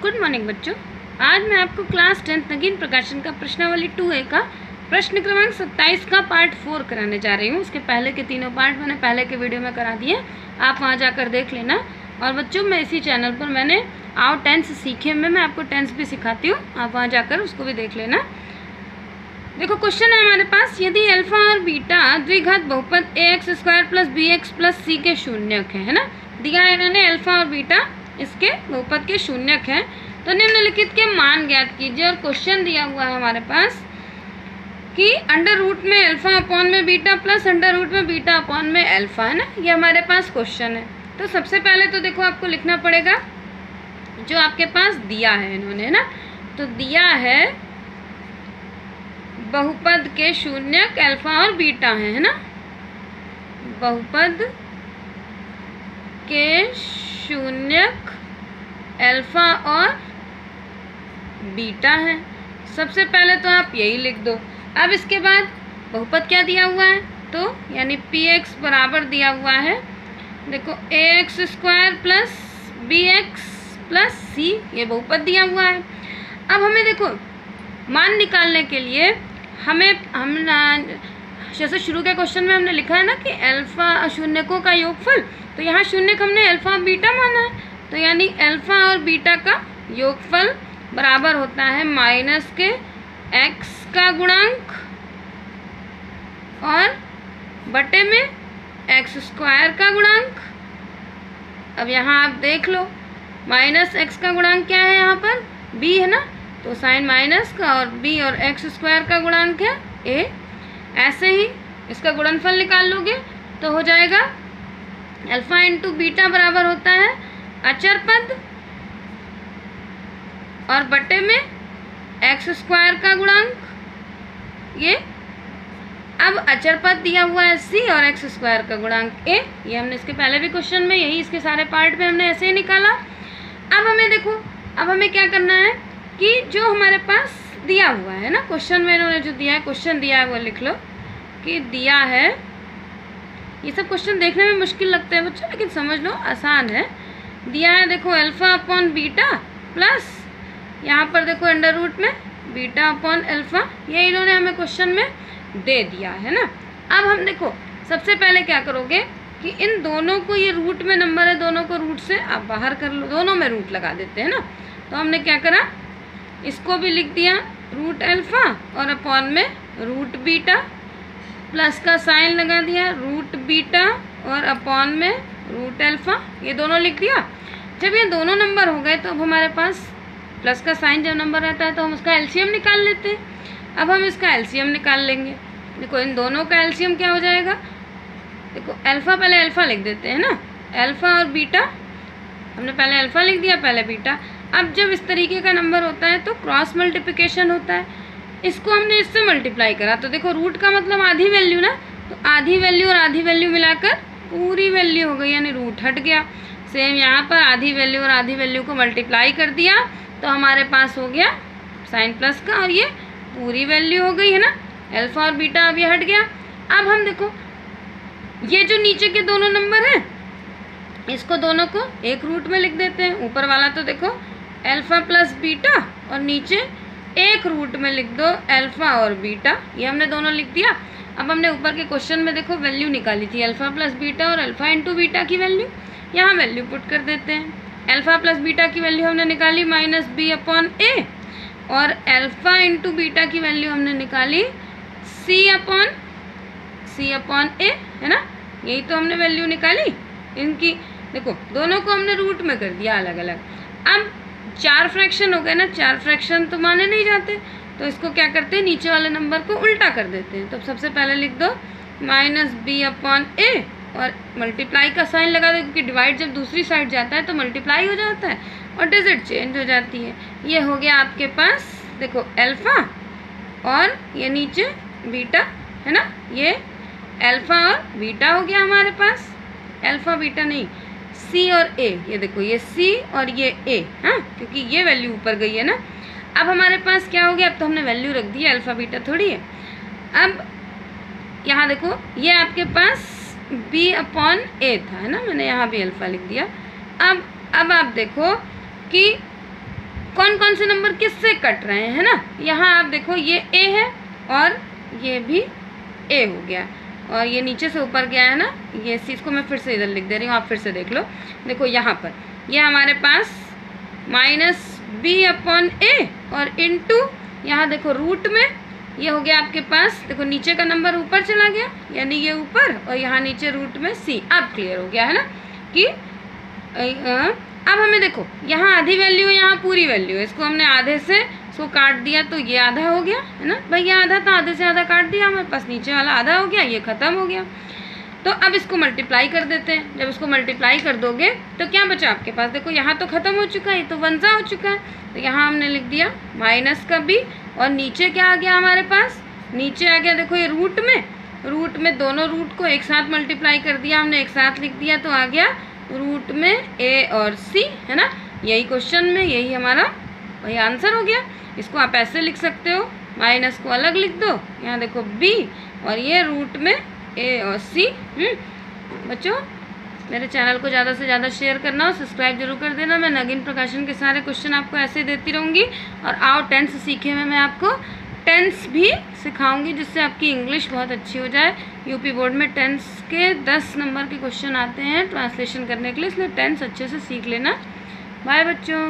Good morning बच्चों। आज मैं आपको क्लास 10th नगीन प्रकाशन का प्रश्नावली 2A का प्रश्न क्रमांक 27 का पार्ट 4 कराने जा रही हूँ। उसके पहले के तीनों पार्ट मैंने पहले के वीडियो में करा दिए, आप वहाँ जाकर देख लेना। और बच्चों मैं इसी चैनल पर मैंने आओ टेंस सीखे में मैं आपको टेंस भी सिखाती हूँ, आप वहाँ जाकर उसको भी देख लेना। देखो क्वेश्चन है हमारे पास, यदि अल्फा और बीटा द्विघात बहुपद ax² + bx + c के शून्यक है ना। दिया है इन्होंने अल्फा और बीटा इसके बहुपद के शून्यक हैं, तो निम्नलिखित के मान ज्ञात कीजिए। और क्वेश्चन दिया हुआ है हमारे पास कि √ में अल्फा अपॉन में बीटा प्लस √ में बीटा अपॉन में अल्फा है ना, ये हमारे पास क्वेश्चन है। तो सबसे पहले तो देखो आपको लिखना पड़ेगा जो आपके पास दिया है इन्होंने, है ना। तो दिया है बहुपद के शून्यक अल्फा और बीटा है ना, बहुपद के शून्यक अल्फा और बीटा है। सबसे पहले तो आप यही लिख दो। अब इसके बाद बहुपद क्या दिया हुआ है, तो यानी px बराबर दिया हुआ है, देखो ax² + bx + c, ये बहुपद दिया हुआ है। अब हमें देखो मान निकालने के लिए हम जैसे शुरू के क्वेश्चन में हमने लिखा है ना कि अल्फा शून्यकों का योगफल, तो यहाँ शून्यक हमने अल्फा और बीटा माना है, तो यानी अल्फा और बीटा का योगफल बराबर होता है माइनस के x का गुणांक और बटे में x² का गुणांक। अब यहाँ आप देख लो माइनस x का गुणांक क्या है, यहाँ पर b है ना, तो साइन माइनस का और b और x² का गुणांक है a। ऐसे ही इसका गुणनफल निकाल लोगे तो हो जाएगा अल्फा × बीटा बराबर होता है अचर पद और बटे में x² का गुणांक ये। अब अचर पद दिया हुआ है c और x² का गुणांक a, ये हमने इसके पहले भी क्वेश्चन में यही इसके सारे पार्ट में हमने ऐसे ही निकाला। अब हमें देखो, अब हमें क्या करना है कि जो हमारे पास दिया हुआ है ना क्वेश्चन में, इन्होंने जो दिया है क्वेश्चन दिया है वो लिख लो कि दिया है। ये सब क्वेश्चन देखने में मुश्किल लगते हैं बच्चों, लेकिन समझ लो आसान है। दिया है देखो अल्फा अपॉन बीटा प्लस यहाँ पर देखो √ में बीटा अपॉन अल्फा, ये इन्होंने हमें क्वेश्चन में दे दिया है ना। अब हम देखो सबसे पहले क्या करोगे कि इन दोनों को, ये रूट में नंबर है, दोनों को रूट से आप बाहर कर लो, दोनों में रूट लगा देते हैं ना। तो हमने क्या करा, इसको भी लिख दिया √अल्फा और अपॉन में √बीटा, प्लस का साइन लगा दिया √बीटा और अपॉन में √अल्फा, ये दोनों लिख दिया। जब ये दोनों नंबर हो गए तो अब हमारे पास प्लस का साइन जब नंबर रहता है तो हम उसका एलसीएम निकाल लेते हैं। अब हम इसका एलसीएम निकाल लेंगे। देखो इन दोनों का एलसीएम क्या हो जाएगा, देखो अल्फा, पहले अल्फा लिख देते हैं ना, अल्फा और बीटा, हमने पहले अल्फा लिख दिया पहले बीटा। अब जब इस तरीके का नंबर होता है तो क्रॉस मल्टीप्लिकेशन होता है, इसको हमने इससे मल्टीप्लाई करा, तो देखो रूट का मतलब आधी वैल्यू ना, तो आधी वैल्यू और आधी वैल्यू मिलाकर पूरी वैल्यू हो गई, यानी रूट हट गया। सेम यहाँ पर आधी वैल्यू और आधी वैल्यू को मल्टीप्लाई कर दिया तो हमारे पास हो गया साइन प्लस का और ये पूरी वैल्यू हो गई है ना, अल्फा और बीटा अब ये हट गया। अब हम देखो ये जो नीचे के दोनों नंबर हैं इसको दोनों को एक रूट में लिख देते हैं। ऊपर वाला तो देखो अल्फा प्लस बीटा और नीचे एक रूट में लिख दो अल्फा और बीटा, ये हमने दोनों लिख दिया। अब हमने ऊपर के क्वेश्चन में देखो वैल्यू निकाली थी अल्फा प्लस बीटा और अल्फा × बीटा की वैल्यू, यहाँ वैल्यू पुट कर देते हैं। अल्फा प्लस बीटा की वैल्यू हमने निकाली -b/a और अल्फा × बीटा की वैल्यू हमने निकाली c/a, है ना। यही तो हमने वैल्यू निकाली इनकी। देखो दोनों को हमने रूट में कर दिया अलग अलग। अब 4 फ्रैक्शन हो गए ना, 4 फ्रैक्शन तो माने नहीं जाते, तो इसको क्या करते हैं, नीचे वाले नंबर को उल्टा कर देते हैं। तो सबसे पहले लिख दो -b/a और मल्टीप्लाई का साइन लगा दो, क्योंकि डिवाइड जब दूसरी साइड जाता है तो मल्टीप्लाई हो जाता है और डिजिट चेंज हो जाती है। ये हो गया आपके पास देखो अल्फा और ये नीचे बीटा है ना, ये अल्फा और बीटा हो गया हमारे पास, अल्फा बीटा नहीं c और a, ये देखो ये c और ये a, हाँ क्योंकि ये वैल्यू ऊपर गई है ना। अब हमारे पास क्या हो गया, अब तो हमने वैल्यू रख दी है, अल्फा बीटा थोड़ी है। अब यहाँ देखो ये आपके पास b/a था, है ना, मैंने यहाँ भी अल्फा लिख दिया। अब आप देखो कि कौन कौन से नंबर किससे कट रहे हैं, है ना। यहाँ आप देखो ये ए है और ये भी ए हो गया और ये नीचे से ऊपर गया है ना, ये इस चीज़ को मैं फिर से इधर लिख दे रही हूँ, आप फिर से देख लो। देखो यहाँ पर ये हमारे पास -b/a और इनटू यहाँ देखो रूट में ये हो गया आपके पास, देखो नीचे का नंबर ऊपर चला गया यानी ये ऊपर और यहाँ नीचे रूट में c। अब क्लियर हो गया है ना कि अब हमें देखो यहाँ आधी वैल्यू है, यहाँ पूरी वैल्यू है, इसको हमने आधे से इसको काट दिया तो ये आधा हो गया है ना भाई, ये आधा था, आधे से आधा काट दिया हमारे पास, नीचे वाला आधा हो गया, ये ख़त्म हो गया। तो अब इसको मल्टीप्लाई कर देते हैं। जब इसको मल्टीप्लाई कर दोगे तो क्या बचा आपके पास, देखो यहाँ तो ख़त्म हो चुका है, ये तो 1 सा हो चुका है, तो यहाँ हमने लिख दिया माइनस का b और नीचे क्या आ गया हमारे पास, नीचे आ गया देखो ये रूट में दोनों रूट को एक साथ मल्टीप्लाई कर दिया हमने, एक साथ लिख दिया तो आ गया रूट में a और c, है ना। यही क्वेश्चन में यही हमारा वही आंसर हो गया। इसको आप ऐसे लिख सकते हो, माइनस को अलग लिख दो, यहाँ देखो b और ये रूट में a और c। बच्चों मेरे चैनल को ज़्यादा से ज़्यादा शेयर करना और सब्सक्राइब जरूर कर देना। मैं नगीन प्रकाशन के सारे क्वेश्चन आपको ऐसे देती रहूँगी। और आओ टेंस सीखे में मैं आपको टेंस भी सिखाऊंगी जिससे आपकी इंग्लिश बहुत अच्छी हो जाए। यूपी बोर्ड में टेंस के 10 नंबर के क्वेश्चन आते हैं ट्रांसलेशन करने के लिए, इसलिए टेंस अच्छे से सीख लेना। बाय बच्चों।